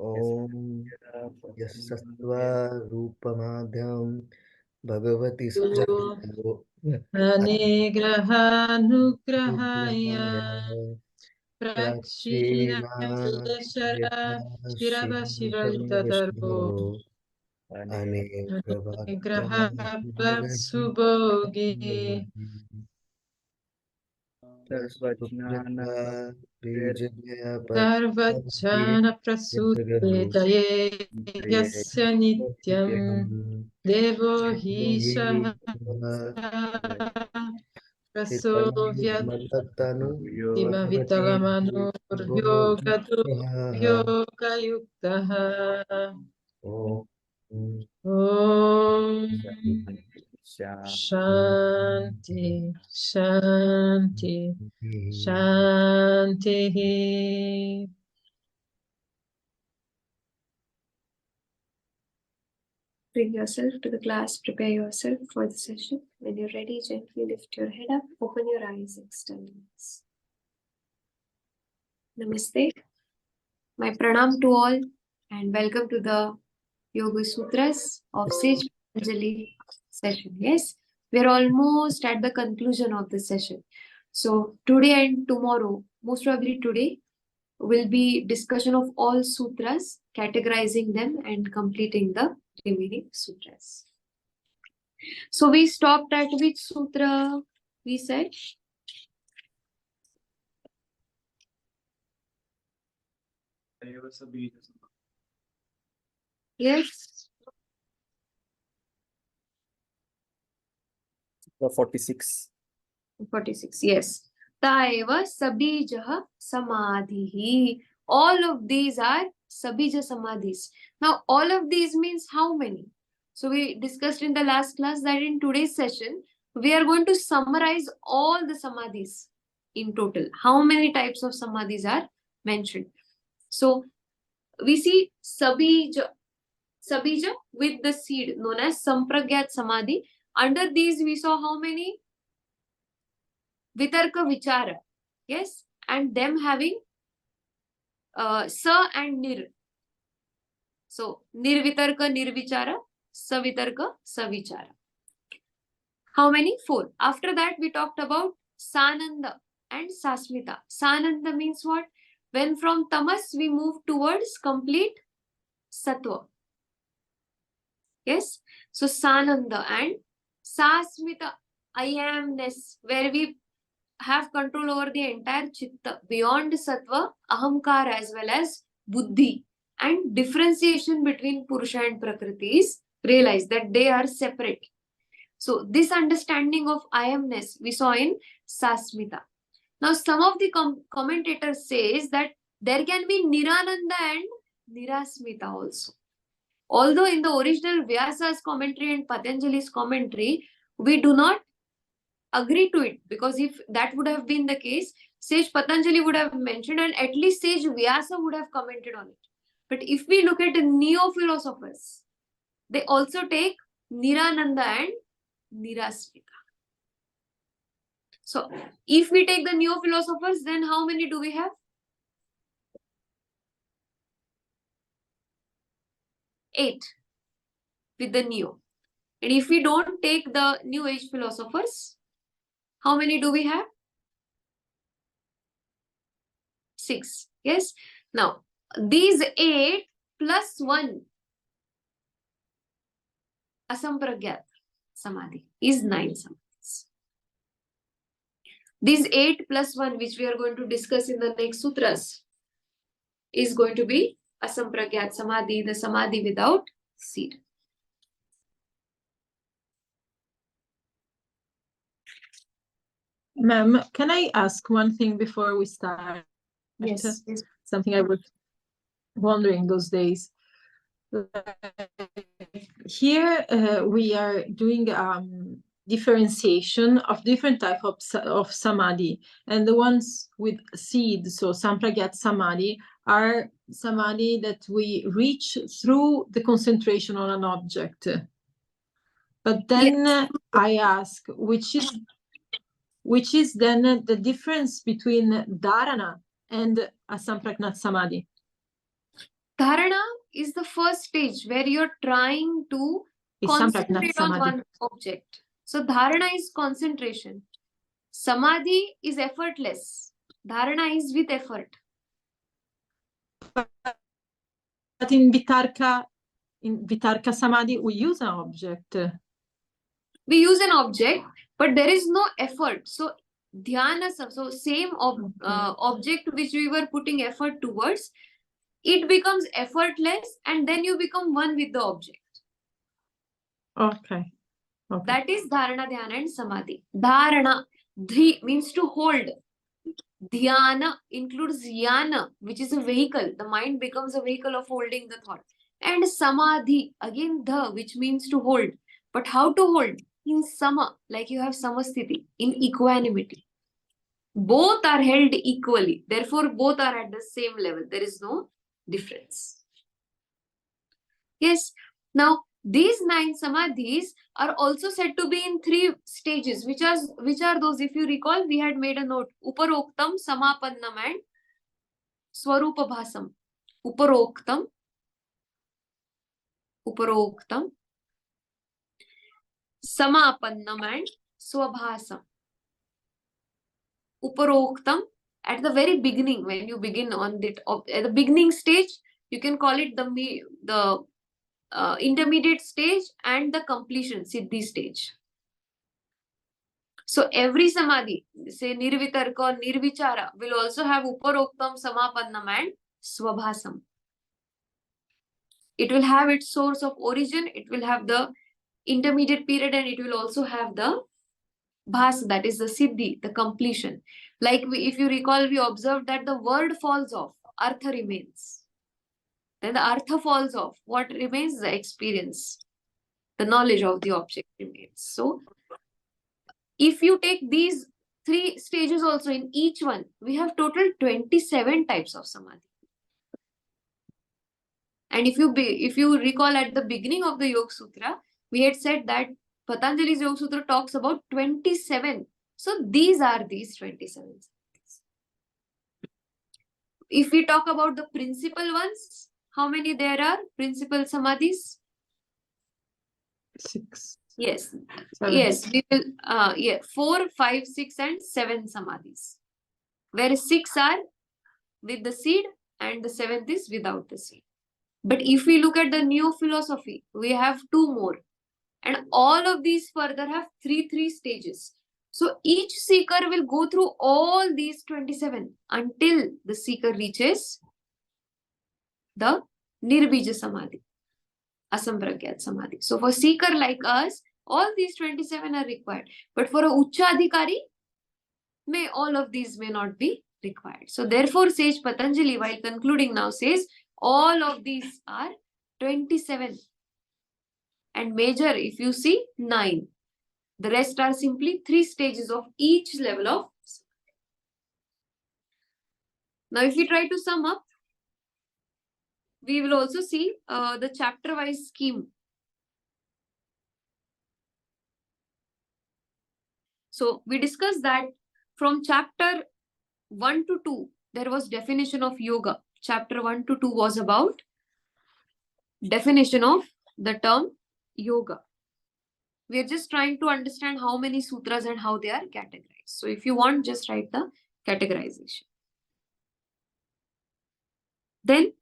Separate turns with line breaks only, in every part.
Om Yasattva Rupamadhyam Bhagavati Suchato
Anigrahanugrahaya Prakshina
Prakshina
Shirava Shivardadaro Anigraha Subhogi Sarvajana Prasudetaye Yasya Nityam Devo Hisha Prasovyat Imavitalamano Yoga Yuktaha Om Shanti Shanti Shanti.
Bring yourself to the class, prepare yourself for the session. When you're ready, gently lift your head up, open your eyes, extend hands. Namaste. My pranam to all and welcome to the Yoga Sutras of Sage Patanjali session. Yes, we're almost at the conclusion of the session. So today and tomorrow, most probably today, will be discussion of all sutras, categorizing them and completing the remaining sutras. So we stopped at which sutra? We said yes.
46.
46. Yes. Taeva sabijah samadhihi. All of these are sabija samadhis. Now, all of these means how many? So we discussed in the last class that in today's session, we are going to summarize all the samadhis in total. How many types of samadhis are mentioned? So we see sabija with the seed known as sampragyat samadhi. Under these, we saw how many? Vitarka vichara. Yes, and them having sa and nir. So nirvitarka nirvichara, savitarka savichara. How many? 4. After that, we talked about sananda and sasmita. Sananda means what? When from tamas we move towards complete sattva. Yes. So sananda and sasmita, I amness, where we have control over the entire chitta beyond sattva, ahamkara as well as buddhi, and differentiation between purusha and prakriti is realized that they are separate. So this understanding of I amness we saw in sasmita. Now some of the commentators says that there can be nirananda and nirasmita also. Although in the original Vyasa's commentary and Patanjali's commentary, we do not agree to it, because if that would have been the case, Sage Patanjali would have mentioned and at least Sage Vyasa would have commented on it. But if we look at the neo-philosophers, they also take Nirananda and Nirasmita. So if we take the neo-philosophers, then how many do we have? 8 with the neo. And if we don't take the new age philosophers, how many do we have? 6. Yes. Now, these 8 plus 1 asampragyat samadhi is 9 samadhis. These 8 plus 1, which we are going to discuss in the next sutras, is going to be asampragyat samadhi, the samadhi without seed.
Ma'am, can I ask one thing before we start?
Yes.
Something I was wondering those days. Here we are doing differentiation of different type of samadhi, and the ones with seed, so sampragyat samadhi, are samadhi that we reach through the concentration on an object. But then I ask, which is which is then the difference between dharana and asampragnat samadhi.
Dharana is the first stage where you're trying to
Is sampratnat
concentrate on
samadhi.
one object. So dharana is concentration. Samadhi is effortless. Dharana is with effort.
But in Vitarka Samadhi, we use an object.
We use an object, but there is no effort. So dhyana, so same object which we were putting effort towards, it becomes effortless, and then you become one with the object.
Okay.
That is dharana, dhyana, and samadhi. Dharana, dhi means to hold. Dhyana includes yana, which is a vehicle. The mind becomes a vehicle of holding the thought. And samadhi, again the, which means to hold. But how to hold? In sama, like you have samasthiti, in equanimity. Both are held equally. Therefore, both are at the same level. There is no difference. Yes. Now, these 9 samadhis are also said to be in 3 stages. Which are those? If you recall, we had made a note. Uparoktam, Samapannam, and Swarupa Bhasam. Uparoktam, Samapannam, and Swabhasam. Uparoktam, at the very beginning, when you begin on it, at the beginning stage, you can call it the intermediate stage and the completion, siddhi stage. So every samadhi, say nirvitarka or nirvichara, will also have uparoktam, samapannam, and swabhasam. It will have its source of origin, it will have the intermediate period, and it will also have the bhas, that is the siddhi, the completion. Like if you recall, we observed that the word falls off, artha remains. Then the artha falls off. What remains? The experience. The knowledge of the object remains. So, if you take these 3 stages also in each one, we have total 27 types of samadhi. And if you recall at the beginning of the Yoga Sutra, we had said that Patanjali's Yoga Sutra talks about 27. So these are these 27. If we talk about the principal ones, how many there are? Principal samadhis?
6.
Yes.
7.
Yes, we will 4, 5, 6, and 7 samadhis. Where 6 are with the seed and the 7th is without the seed. But if we look at the neo philosophy, we have 2 more. And all of these further have 3 stages. So each seeker will go through all these 27 until the seeker reaches the nirbija samadhi, asampragyat samadhi. So for seeker like us, all these 27 are required. But for a Ucha Adhikari, all of these may not be required. So therefore, sage Patanjali, while concluding now, says all of these are 27. And major, if you see, 9. The rest are simply 3 stages of each level of samadhi. Now, if we try to sum up, we will also see the chapter-wise scheme. So we discussed that from chapter 1 to 2, there was definition of yoga. Chapter 1 to 2 was about definition of the term yoga. We are just trying to understand how many sutras and how they are categorized. So if you want, just write the categorization. Then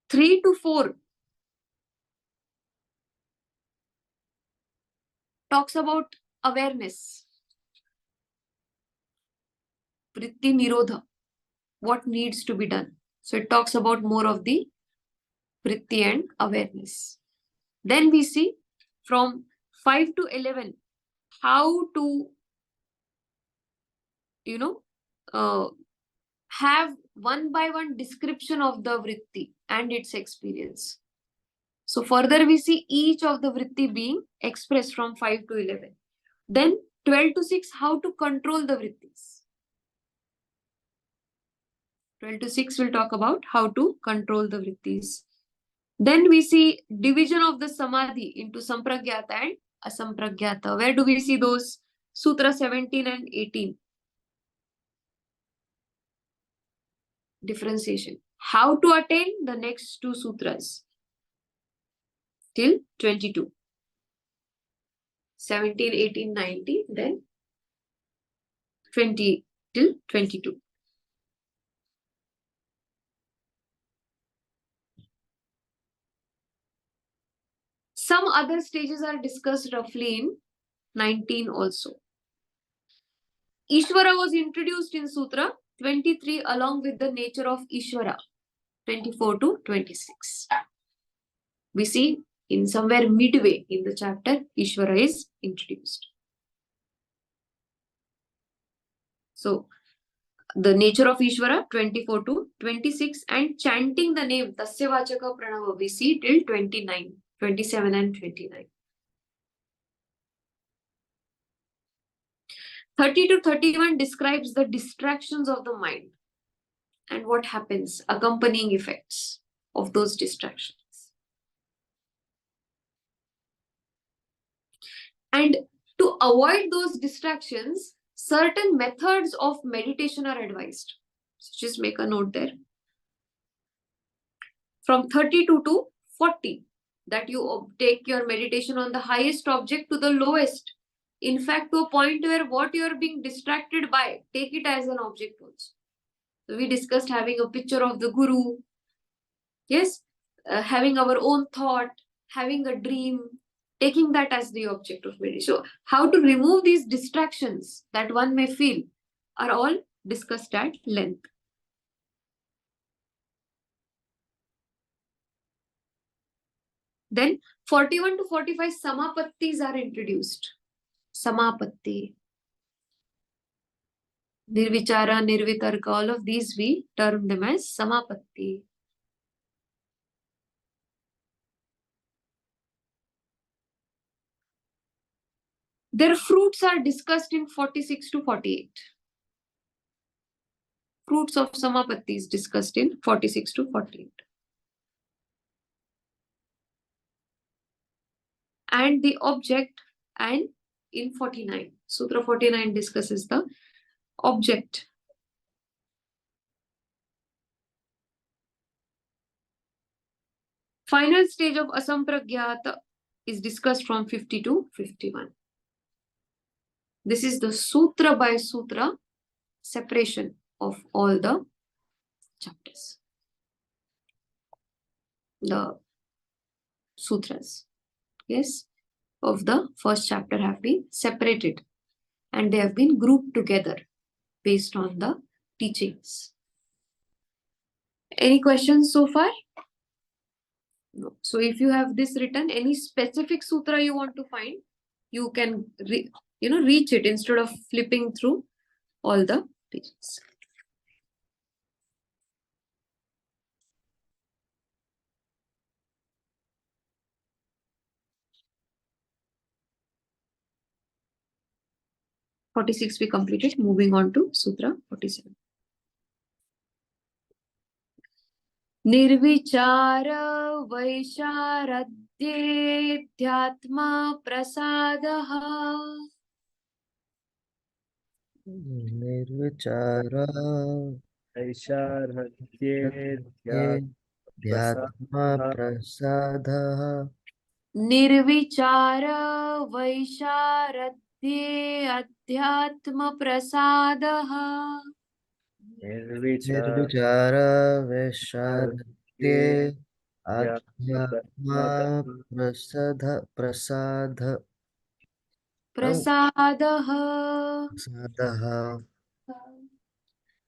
3 to 4 talks about awareness. Vritti Nirodha. What needs to be done. So it talks about more of the vritti and awareness. Then we see from 5 to 11 how to, have one by one description of the vritti and its experience. So further we see each of the vritti being expressed from 5 to 11. Then 12 to 6, how to control the vrittis. 12 to 6 will talk about how to control the vrittis. Then we see division of the samadhi into sampragyata and Asampragyata. Where do we see those? Sutra 17 and 18. Differentiation. How to attain the next two sutras till 22. 17, 18, 19, then 20 till 22. Some other stages are discussed roughly in 19 also. Ishvara was introduced in Sutra 23 along with the nature of Ishvara, 24 to 26. We see in somewhere midway in the chapter, Ishvara is introduced. So, the nature of Ishvara, 24 to 26, and chanting the name Tasya Vachaka Pranava, we see till 29, 27 and 29. 30 to 31 describes the distractions of the mind and what happens, accompanying effects of those distractions. And to avoid those distractions, certain methods of meditation are advised. So just make a note there. From 32 to 40, that you take your meditation on the highest object to the lowest. In fact, to a point where what you are being distracted by, take it as an object also. So we discussed having a picture of the Guru, yes, having our own thought, having a dream, taking that as the object of meditation. So how to remove these distractions that one may feel are all discussed at length. Then 41 to 45 samapattis are introduced. Samapatti, nirvichara, nirvitarka, all of these we term them as samapatti. Their fruits are discussed in 46 to 48. Fruits of samapatti is discussed in 46 to 48. And the object, and in 49. Sutra 49 discusses the object. Final stage of asampragyata is discussed from 50 to 51. This is the sutra by sutra separation of all the chapters. The sutras, yes, of the first chapter have been separated and they have been grouped together based on the teachings. Any questions so far? No. So if you have this written, any specific sutra you want to find, you can reach it instead of flipping through all the pages. (46) we completed. Moving on to Sutra 47. Nirvichara Vaisharadhyatma Prasadaha.
Nirvichara Vaisharadhyatma Prasadaha.
Nirvichara Vaisharadhyatma Prasadaha.
Nirvichara Vaisharadhye Adhyatma Prasadaha.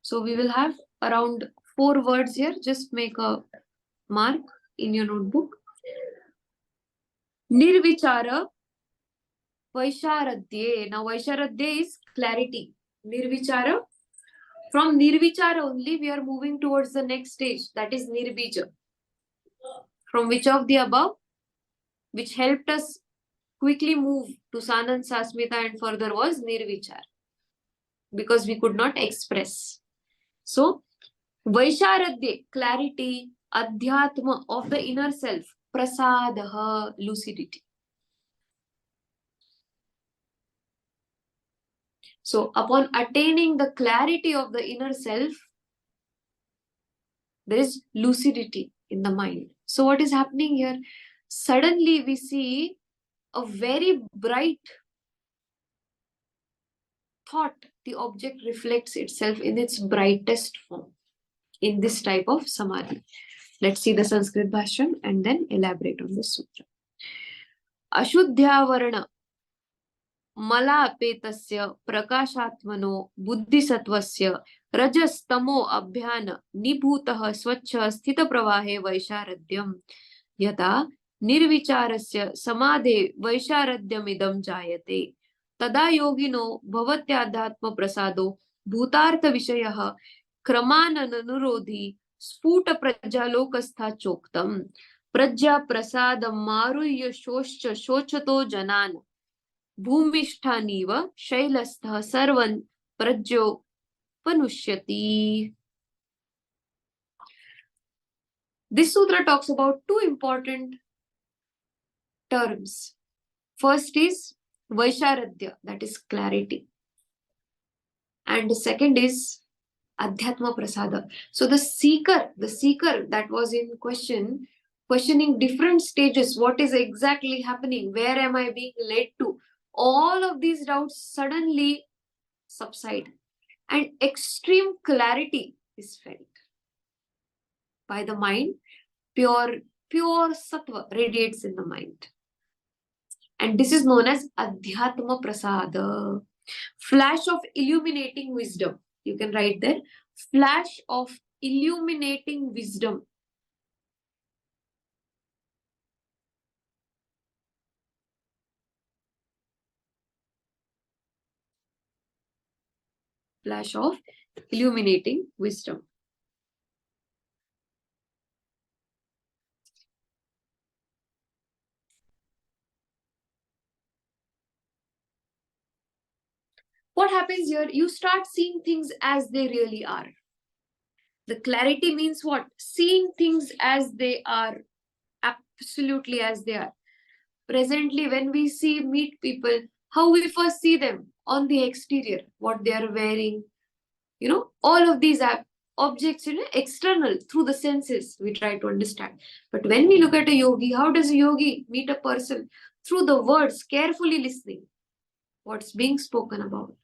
So we will have around 4 words here. Just make a mark in your notebook. Nirvichara Vaisharadhye. Now Vaisharadhye is clarity. Nirvichara. From Nirvichara only we are moving towards the next stage, that is Nirbija. From which of the above? Which helped us quickly move to Sanand Sasmita and further was Nirvichara. Because we could not express. So, Vaisharadhye, clarity, Adhyatma of the inner self, Prasadaha, lucidity. So upon attaining the clarity of the inner self, there is lucidity in the mind. So what is happening here? Suddenly we see a very bright thought. The object reflects itself in its brightest form in this type of samadhi. Let's see the Sanskrit bhashan and then elaborate on this sutra. Ashuddhyavarana malaपेतस्य प्रकाशात्मनो बुद्धिसत्वस्य रजस्तमो अभ्यान निभूतः स्वच्छ स्थित प्रवाहे वैशारद्यम यथा निर्विचारस्य समाधे वैशारद्यमिदं जायते तदा योगिनो भवत्याध्यात्म प्रसादो भूतार्थ विषयः क्रमाननुरोधी स्फुट प्रज्ञालोकस्था चोक्तम् प्रज्ञा प्रसादं मारुह्य शोश्च शोचतो जनान् भूमिष्ठानीव शैलस्थः सर्वं प्रज्ञोपनुष्यति. This sutra talks about two important terms. First is Vaisharadya, that is clarity. And the second is Adhyatma Prasada. So the seeker that was in question, questioning different stages, what is exactly happening, where am I being led to, all of these doubts suddenly subside and extreme clarity is felt by the mind. Pure sattva radiates in the mind, and this is known as Adhyatma Prasada, flash of illuminating wisdom. You can write there, flash of illuminating wisdom. Flash of illuminating wisdom. What happens here? You start seeing things as they really are. The clarity means what? Seeing things as they are, absolutely as they are. Presently, when we meet people, how we first see them on the exterior, what they are wearing, all of these objects, external, through the senses, we try to understand. But when we look at a yogi, how does a yogi meet a person? Through the words, carefully listening, what's being spoken about,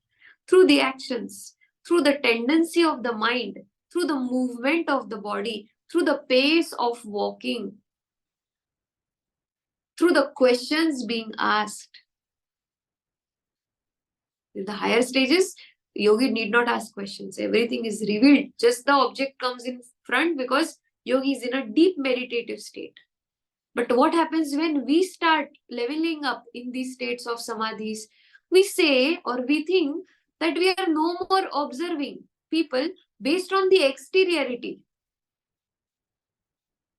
through the actions, through the tendency of the mind, through the movement of the body, through the pace of walking, through the questions being asked. In the higher stages, yogi need not ask questions. Everything is revealed. Just the object comes in front because yogi is in a deep meditative state. But what happens when we start leveling up in these states of samadhis? We say or we think that we are no more observing people based on the exteriority.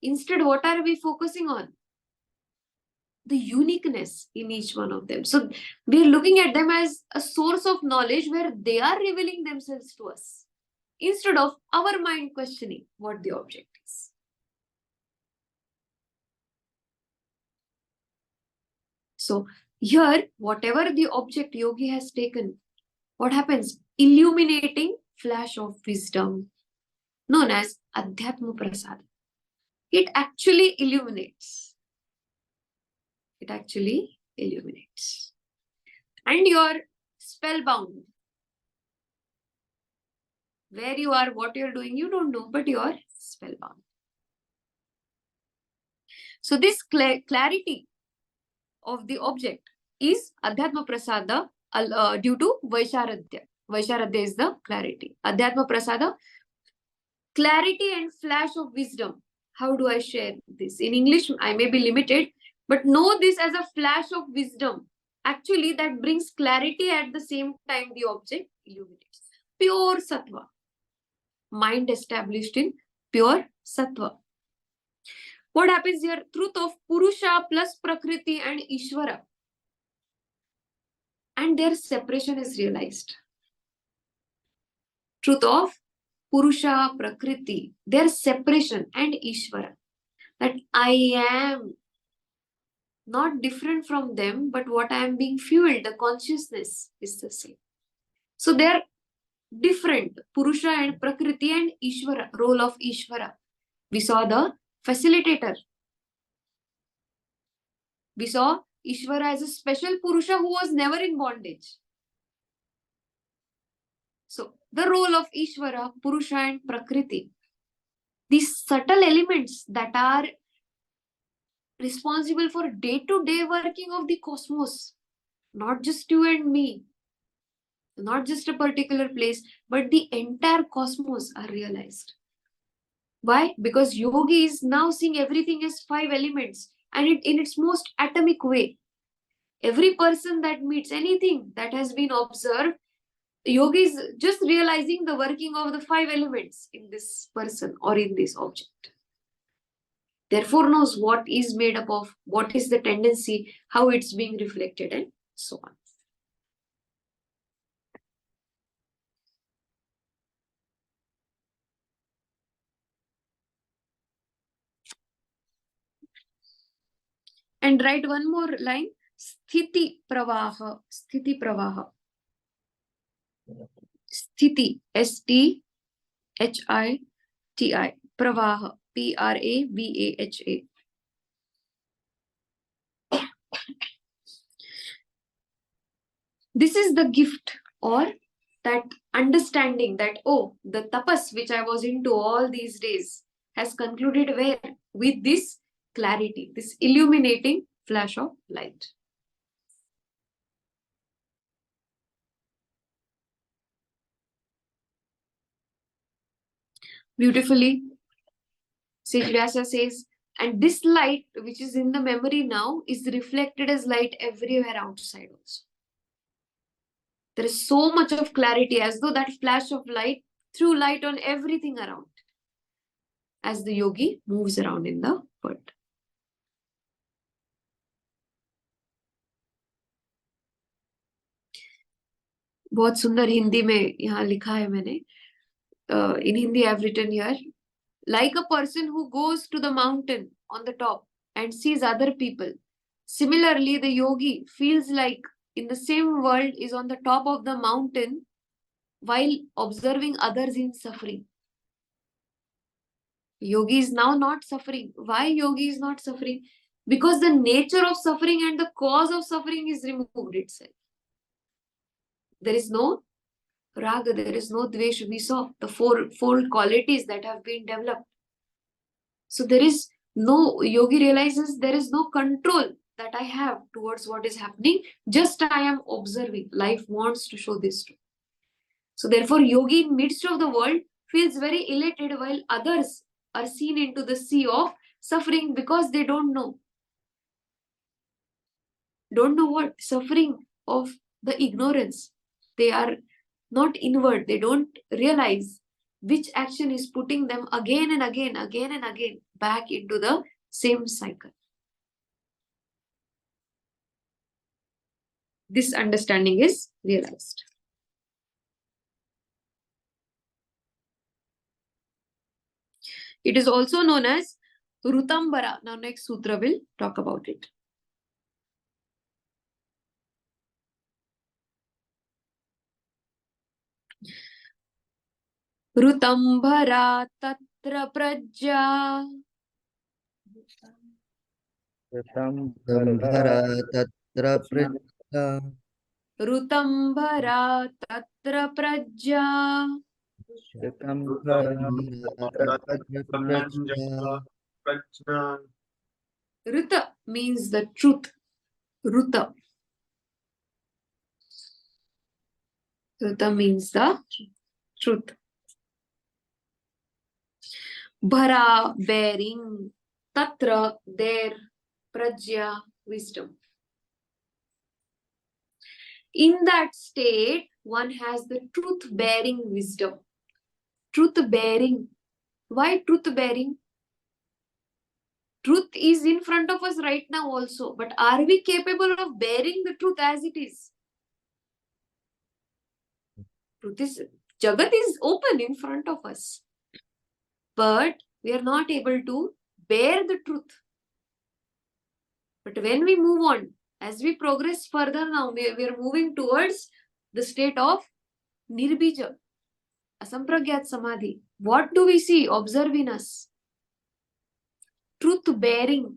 Instead, what are we focusing on? The uniqueness in each one of them. So we are looking at them as a source of knowledge where they are revealing themselves to us, instead of our mind questioning what the object is. So here, whatever the object yogi has taken, what happens? Illuminating flash of wisdom, known as Adhyatma Prasada. It actually illuminates. It actually illuminates. And you're spellbound. Where you are, what you're doing, you don't know, but you're spellbound. So this clarity of the object is Adhyatma Prasada due to Vaisharadya. Vaisharadya is the clarity. Adhyatma Prasada, clarity and flash of wisdom. How do I share this? In English, I may be limited, but know this as a flash of wisdom. Actually, that brings clarity at the same time the object illuminates. Pure sattva. Mind established in pure sattva. What happens here? Truth of Purusha plus Prakriti and Ishvara. And their separation is realized. Truth of Purusha, Prakriti, their separation, and Ishvara. That I am not different from them, but what I am being fueled, the consciousness is the same. So they are different, Purusha and Prakriti and Ishvara, role of Ishvara. We saw the facilitator. We saw Ishvara as a special Purusha who was never in bondage. So the role of Ishvara, Purusha and Prakriti, these subtle elements that are responsible for day-to-day working of the cosmos, not just you and me, not just a particular place, but the entire cosmos are realized. Why? Because yogi is now seeing everything as 5 elements and in its most atomic way. Every person that meets anything that has been observed, yogi is just realizing the working of the 5 elements in this person or in this object. Therefore knows what is made up of, what is the tendency, how it's being reflected, and so on. And write one more line. Sthiti pravaha. Sthiti pravaha. Sthiti. S-T-H-I-T-I. Pravaha. P-R-A-V-A-H-A. This is the gift or that understanding that, oh, the tapas which I was into all these days has concluded where? With this clarity, this illuminating flash of light. Beautifully, Sage Vyasa says, and this light which is in the memory now is reflected as light everywhere outside also. There is so much of clarity as though that flash of light threw light on everything around as the yogi moves around in the world. बहुत सुंदर हिंदी में यहाँ लिखा है मैंने. In Hindi I've written here, like a person who goes to the mountain on the top and sees other people. Similarly, the yogi feels like in the same world is on the top of the mountain while observing others in suffering. Yogi is now not suffering. Why yogi is not suffering? Because the nature of suffering and the cause of suffering is removed itself. There is no raga, there is no dvesha. We saw the four qualities that have been developed. So there is no, yogi realizes there is no control that I have towards what is happening. Just I am observing. Life wants to show this too. So therefore, yogi in midst of the world feels very elated while others are seen into the sea of suffering because they don't know. Don't know what? Suffering of the ignorance. They are not inward. They don't realize which action is putting them again and again back into the same cycle. This understanding is realized. It is also known as Rutambara. Now next sutra will talk about it. Rutambara tatra prajya.
Rutambara tatra prajya.
Rutambara tatra prajya. Ruta means the truth. Ruta. Ruta means the truth. Bhara, bearing. Tatra, there. Prajya, wisdom. In that state, one has the truth-bearing wisdom. Truth-bearing. Why truth-bearing? Truth is in front of us right now also. But are we capable of bearing the truth as it is? Truth is, Jagat is open in front of us. But we are not able to bear the truth. But when we move on, as we progress further now, we are moving towards the state of Nirbija, Asampragyat Samadhi. What do we see? Observe in us. Truth-bearing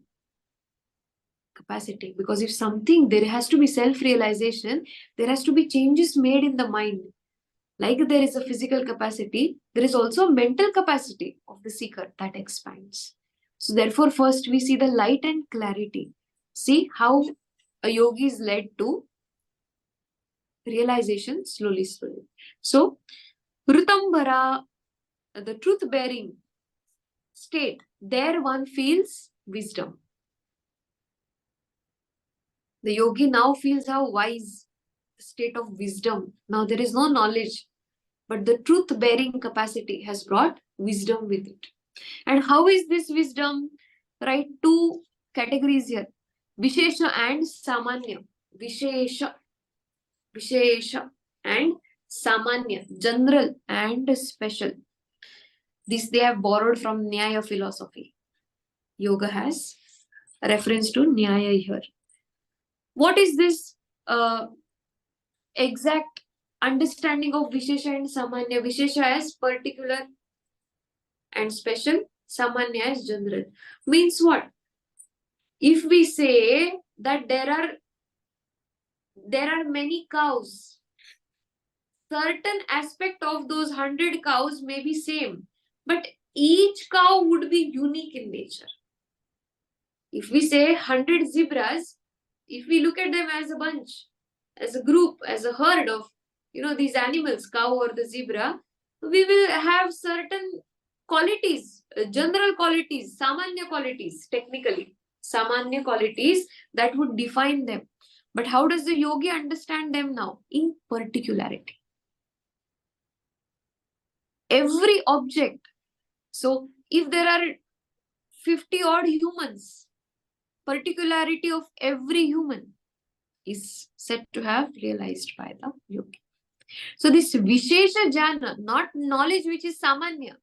capacity. Because if something, there has to be self-realization, there has to be changes made in the mind. Like there is a physical capacity, there is also a mental capacity of the seeker that expands. So therefore, first we see the light and clarity. See how a yogi is led to realization slowly. So, Rutambara, the truth-bearing state, there one feels wisdom. The yogi now feels how wise, the state of wisdom. Now there is no knowledge, but the truth-bearing capacity has brought wisdom with it. And how is this wisdom? Right, two categories here. Vishesha and Samanya. Vishesha and Samanya. General and special. This they have borrowed from Nyaya philosophy. Yoga has a reference to Nyaya here. What is this exact understanding of Vishesha and Samanya? Vishesha as particular and special, Samanya as general. Means what? If we say that there are many cows, certain aspect of those 100 cows may be same, but each cow would be unique in nature. If we say 100 zebras, if we look at them as a bunch, as a group, as a herd of these animals, cow or the zebra, we will have certain qualities, general qualities, samanya qualities, technically samanya qualities that would define them. But how does the yogi understand them now? In particularity. Every object. So if there are 50 odd humans, particularity of every human is said to have realized by the yogi. So this Vishesha Jnana, not knowledge which is Samanya.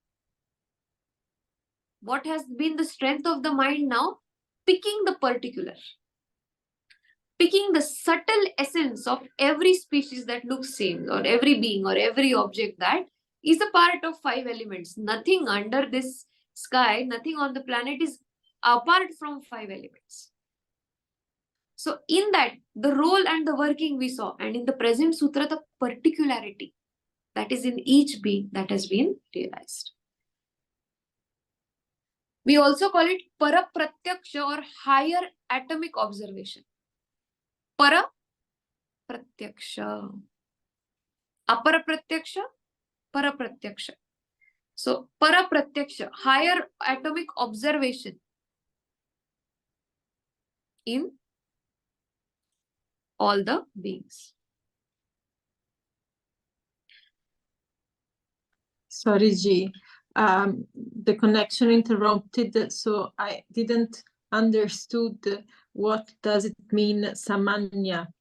What has been the strength of the mind now? Picking the particular. Picking the subtle essence of every species that looks same, or every being or every object that is a part of 5 elements. Nothing under this sky, nothing on the planet is apart from 5 elements. So in that, the role and the working we saw, and in the present sutra, the particularity that is in each being that has been realized. We also call it Parapratyaksha or higher atomic observation. Parapratyaksha. Aparapratyaksha, Parapratyaksha. So Parapratyaksha, higher atomic observation in all the beings.
Sorry, G. The connection interrupted, so I didn't understood what does it mean, Samanya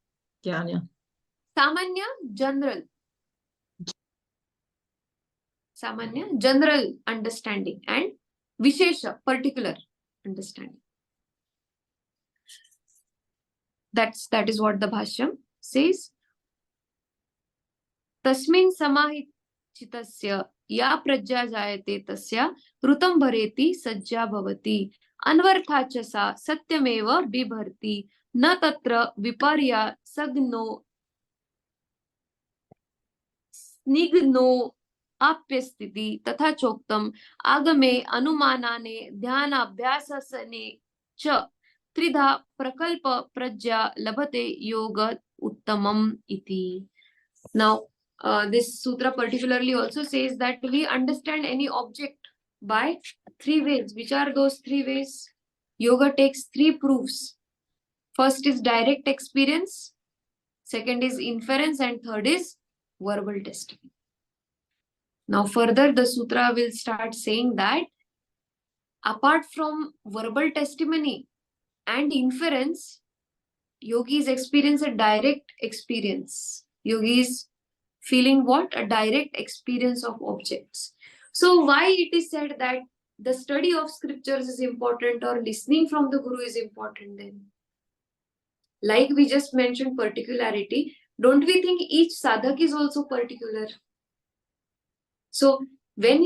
Jnana.
Samanya, general. Samanya, general understanding, and Vishesha, particular understanding. That is what the Bhashyam says. Tasmin samahichitasya ya prajya jayate tasya rutam bhareti sajja bhavati anvarthacha sa satyameva bibharti na tatra viparya sagno snigno आप्यस्थिति तथा चोक्तम आगमे अनुमानाने ध्यानाभ्यासने च त्रिधा प्रकल्प प्रज्ञा लभते योग उत्तमम इति. Now this sutra particularly also says that we understand any object by 3 ways. Which are those 3 ways? Yoga takes 3 proofs. First is direct experience, second is inference, and third is verbal testimony. Now further the sutra will start saying that apart from verbal testimony and inference, yogis experience a direct experience. Yogis feeling what? A direct experience of objects. So why it is said that the study of scriptures is important or listening from the Guru is important then? Like we just mentioned particularity, Don't we think each sadhak is also particular? So when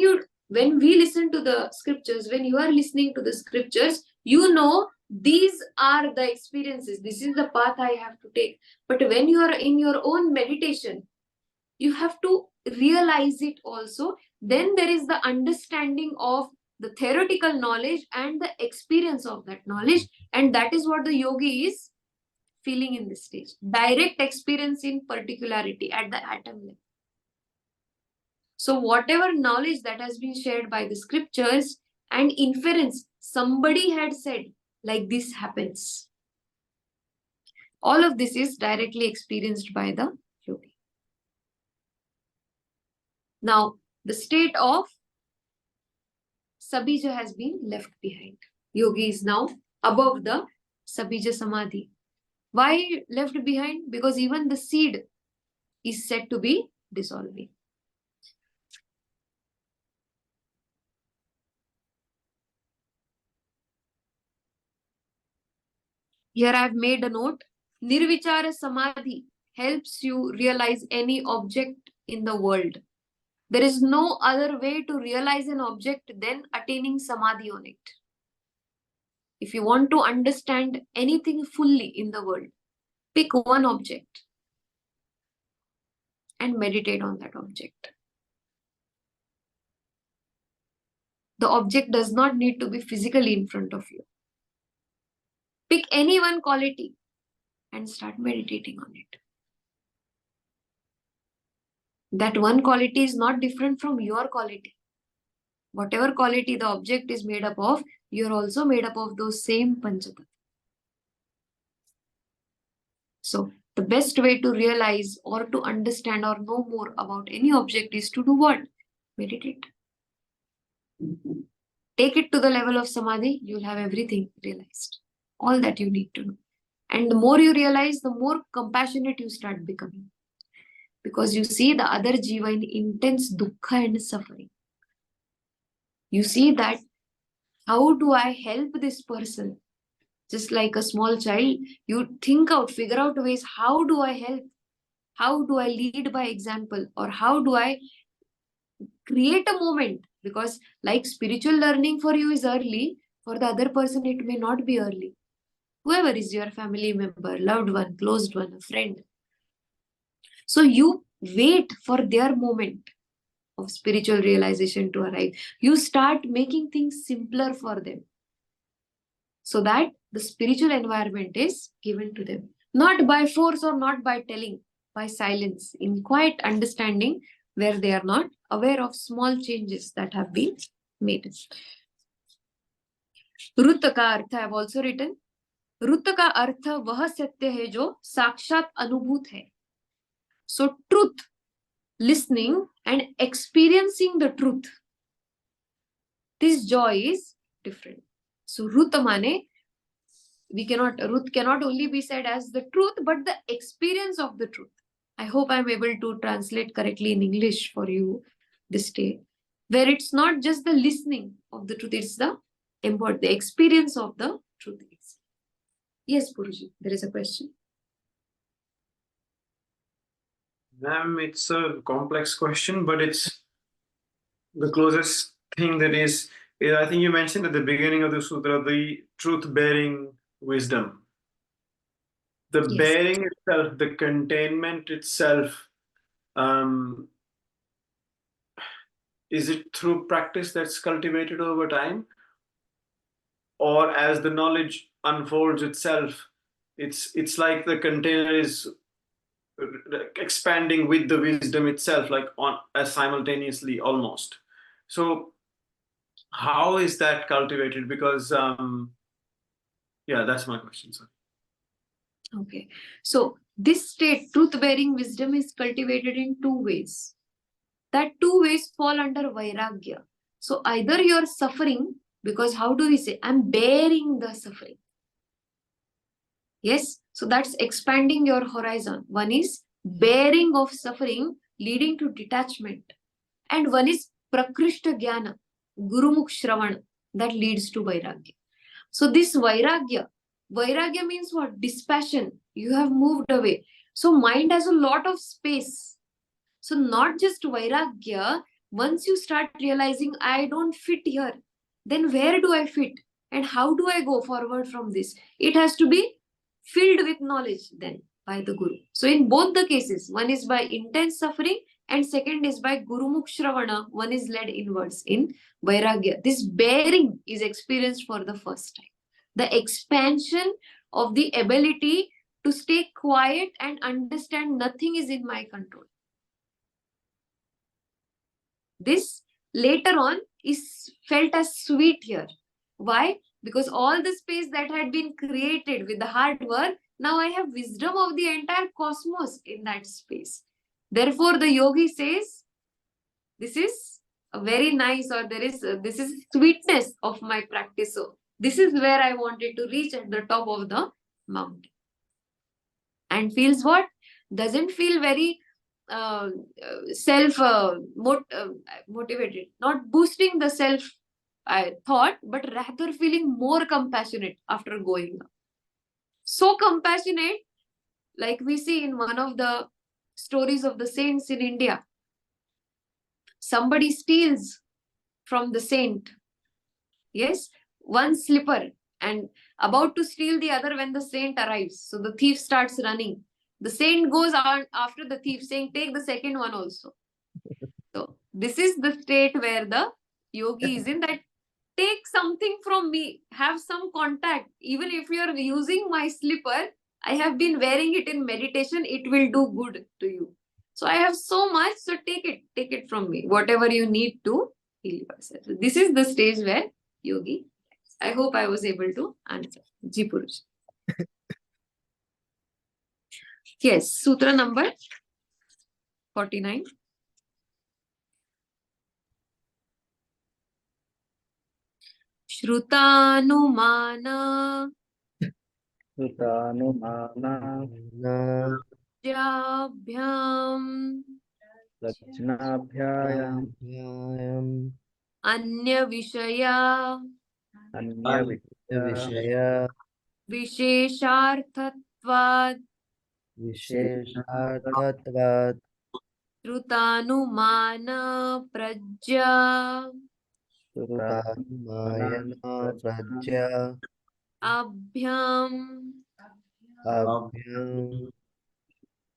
we listen to the scriptures, when you are listening to the scriptures, you know these are the experiences. This is the path I have to take. But when you are in your own meditation, you have to realize it also. Then there is the understanding of the theoretical knowledge and the experience of that knowledge. And that is what the yogi is feeling in this stage. Direct experience in particularity at the atom level. So whatever knowledge that has been shared by the scriptures and inference, somebody had said, like this happens. All of this is directly experienced by the yogi. Now, the state of Sabija has been left behind. Yogi is now above the Sabija Samadhi. Why left behind? Because even the seed is said to be dissolving. Here I have made a note. Nirvichara Samadhi helps you realize any object in the world. There is no other way to realize an object than attaining Samadhi on it. If you want to understand anything fully in the world, pick one object and meditate on that object. The object does not need to be physically in front of you. Pick any one quality and start meditating on it. That one quality is not different from your quality. Whatever quality the object is made up of, you're also made up of those same Panchatattva. So the best way to realize or to understand or know more about any object is to do what? Meditate. Take it to the level of Samadhi, you'll have everything realized. All that you need to know. And the more you realize, the more compassionate you start becoming. Because you see the other jiva in intense dukkha and suffering. You see that, how do I help this person? Just like a small child, you think out, figure out ways, how do I help? How do I lead by example? Or how do I create a moment? Because like spiritual learning for you is early, for the other person it may not be early. Whoever is your family member, loved one, closed one, a friend. So you wait for their moment of spiritual realization to arrive. You start making things simpler for them, so that the spiritual environment is given to them. Not by force or not by telling, by silence, in quiet understanding, where they are not aware of small changes that have been made. Ruta ka artha I have also written. Ruta ka artha वह सत्य है जो साक्षात अनुभूत है. So truth, listening and experiencing the truth, this joy is different. So Ruta mane, Ruth cannot only be said as the truth, but the experience of the truth. I hope I'm able to translate correctly in English for you this day, where it's not just the listening of the truth, it's the experience of the truth. Yes, Puruji, there is a question.
Ma'am, it's a complex question, but it's the closest thing that is, I think you mentioned at the beginning of the sutra, the truth-bearing wisdom. The
Yes.
bearing itself, the containment itself, is it through practice that's cultivated over time? Or as the knowledge unfolds itself, it's like the container is expanding with the wisdom itself, like simultaneously almost. So how is that cultivated? Because yeah, that's my question, sir.
Okay, so this state, truth-bearing wisdom, is cultivated in two ways. That two ways fall under vairagya. So either you're suffering, because how do we say, I'm bearing the suffering. Yes, so that's expanding your horizon. One is bearing of suffering leading to detachment. And one is prakrishta jnana, gurumukh shravana, that leads to vairagya. So this vairagya means what? Dispassion. You have moved away. So mind has a lot of space. So not just Vairagya, once you start realizing I don't fit here, then where do I fit? And how do I go forward from this? It has to be filled with knowledge then by the Guru. So in both the cases, one is by intense suffering and second is by Gurumukh Shravana, one is led inwards in Vairagya. This bearing is experienced for the first time. The expansion of the ability to stay quiet and understand nothing is in my control. This later on is felt as sweet here. Why? Because all the space that had been created with the hard work, now I have wisdom of the entire cosmos in that space. Therefore, the yogi says, this is a very nice, or this is sweetness of my practice. So this is where I wanted to reach at the top of the mountain. And feels what? Doesn't feel very self motivated, not boosting the self thought, but rather feeling more compassionate after going up. So compassionate, like we see in one of the stories of the saints in India. Somebody steals from the saint, yes, one slipper, and about to steal the other when the saint arrives. So the thief starts running. The saint goes on after the thief saying, take the second one also. So this is the state where the yogi is in, that take something from me, have some contact. Even if you are using my slipper, I have been wearing it in meditation, it will do good to you. So I have so much, so take it from me, whatever you need to heal yourself. This is the stage where yogi. I hope I was able to answer. Ji Purush. Yes, sutra number 49. Shrutanumana Jabhyam
Prajnabhyayam
Anya Vishaya
Vishaya
Vishesharthatvad
Visheshartatvat
Shrutanumana Prajya
Sutamayana Prajya
Abhyam
Abhyam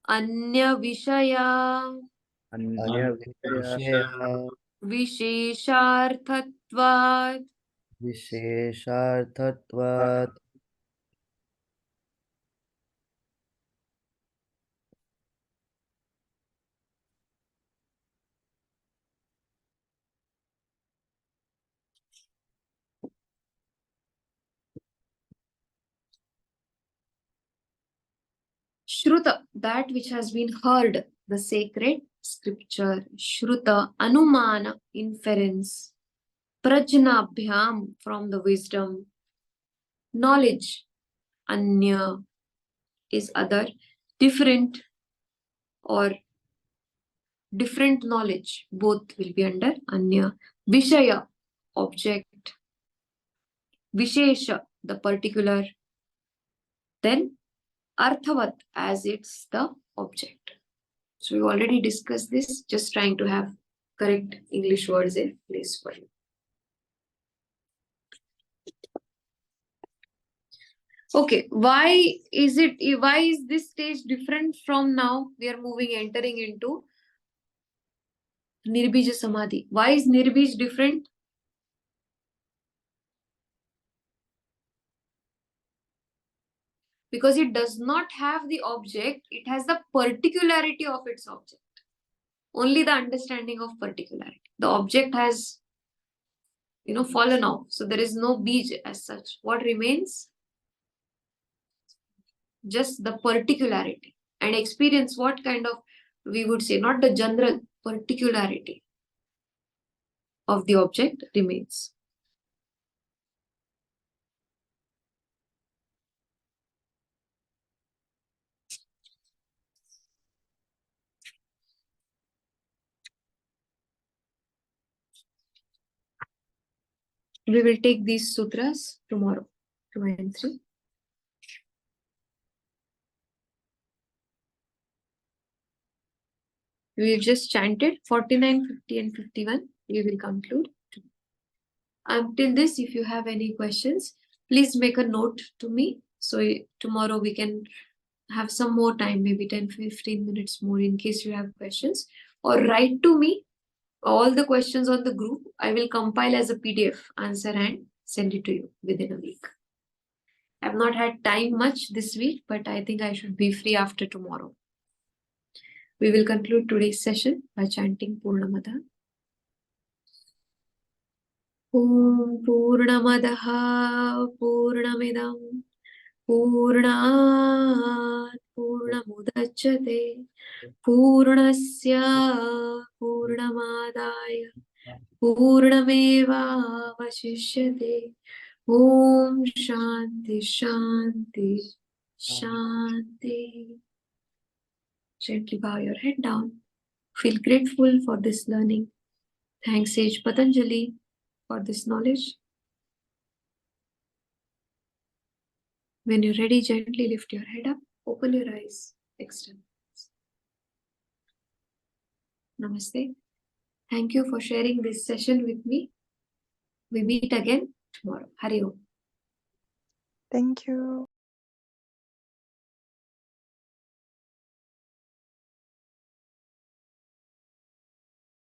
Anya Vishaya
Vishaya
Vishesharthatvad
Visheshartatvat.
Shruta, that which has been heard, the sacred scripture. Shruta, Anumana, inference. Prajnabhyam, from the wisdom. Knowledge, Anya, is other, different, or different knowledge. Both will be under Anya. Vishaya, object. Vishesha, the particular. Then Arthavat, as it's the object. So we already discussed this, just trying to have correct English words in place for you. Okay, why is this stage different from now? We are entering into Nirbija Samadhi. Why is Nirbij different? Because it does not have the object, it has the particularity of its object. Only the understanding of particularity. The object has, fallen off. So there is no bij as such. What remains? Just the particularity. And experience, what kind of, we would say, not the general particularity of the object remains. We will take these sutras tomorrow, 2 and 3. We will just chant it. 49, 50 and 51. We will conclude. Until this, if you have any questions, please make a note to me. So tomorrow we can have some more time, maybe 10-15 minutes more in case you have questions. Or write to me all the questions on the group. I will compile as a PDF answer and send it to you within a week. I've not had time much this week, but I think I should be free after tomorrow. We will conclude today's session by chanting Purnamada. Om Purnamadaha Purnamidam Purnat Purnamudachyate Purnasya Purnamadaya Purnameva Vashishyate. Om Shanti Shanti Shanti. Gently bow your head down. Feel grateful for this learning. Thanks Sage Patanjali for this knowledge. When you're ready, gently lift your head up, open your eyes, extend. Namaste. Thank you for sharing this session with me. We meet again tomorrow. Hari Om.
Thank you.